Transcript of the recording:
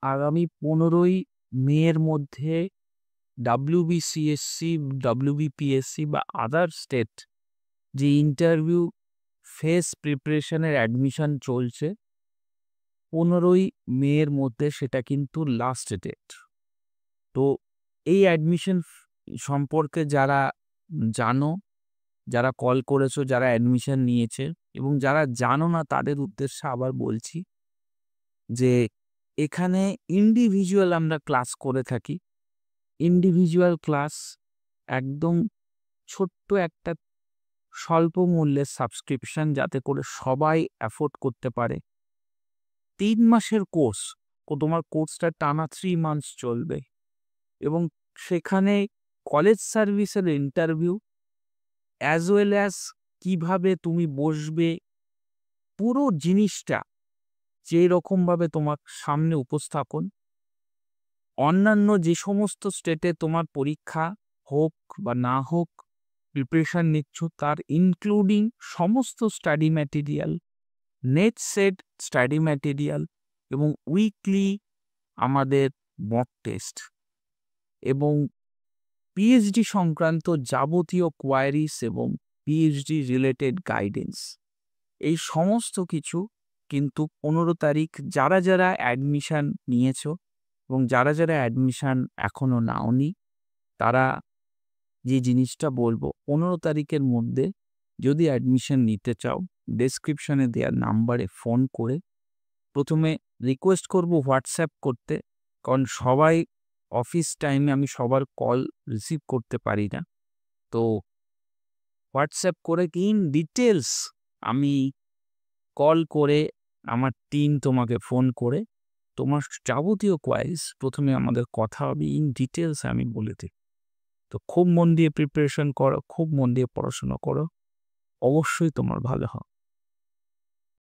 আগামী 15ই মের মধ্যে WBCSC, WBPSC বা আদার স্টেট যে ইন্টারভিউ ফেস প্রিপারেশনের অ্যাডমিশন চলছে, 15ই মের মধ্যে সেটা কিন্তু লাস্ট ডেট। তো এই অ্যাডমিশন সম্পর্কে যারা জানো, যারা কল করেছো, যারা অ্যাডমিশন নিয়েছে এবং যারা জানো না তাদের উদ্দেশ্যে আবার বলছি যে এখানে ইন্ডিভিজুয়াল আমরা ক্লাস করে থাকি। ইন্ডিভিজুয়াল ক্লাস একদম ছোট্ট একটা স্বল্প মূল্যের সাবস্ক্রিপশন, যাতে করে সবাই অ্যাফোর্ড করতে পারে। 3 মাসের কোর্স, তোমার কোর্সটা টানা 3 মান্থস চলবে এবং সেখানে কলেজ সার্ভিসের ইন্টারভিউ অ্যাজ ওয়েল অ্যাজ কিভাবে তুমি বসবে, পুরো জিনিসটা যেই রকমভাবে তোমার সামনে উপস্থাপন। অন্যান্য যে সমস্ত স্টেটে তোমার পরীক্ষা হোক বা না হোক, প্রিপারেশন নিচ্ছ, তার ইনক্লুডিং সমস্ত study material, net set study material এবং উইকলি আমাদের মক টেস্ট এবং পিএইচডি সংক্রান্ত যাবতীয় কোয়ারিজ এবং পিএইচডি রিলেটেড গাইডেন্স, এই সমস্ত কিছু কিন্তু 15 তারিখ যারা যারা অ্যাডমিশন নিয়েছো এবং যারা যারা অ্যাডমিশন এখনো নাওনি, তারা যে জিনিসটা বলবো, 15 তারিখের মধ্যে যদি অ্যাডমিশন নিতে চাও, ডেসক্রিপশনে দেওয়া নাম্বারে ফোন করে প্রথমে রিকোয়েস্ট করব হোয়াটসঅ্যাপ করতে, কারণ সবাই অফিস টাইমে আমি সবার কল রিসিভ করতে পারি না। তো হোয়াটসঅ্যাপ করে ইন ডিটেলস আমি কল করে, আমার টিম তোমাকে ফোন করে তোমার যাবতীয় কোয়ারিজ প্রথমে আমাদের কথা হবে, ইন ডিটেলস আমি বলে দিই। তো খুব মন দিয়ে প্রিপারেশন করো, খুব মন দিয়ে পড়াশোনা করো, অবশ্যই তোমার ভালো হবে।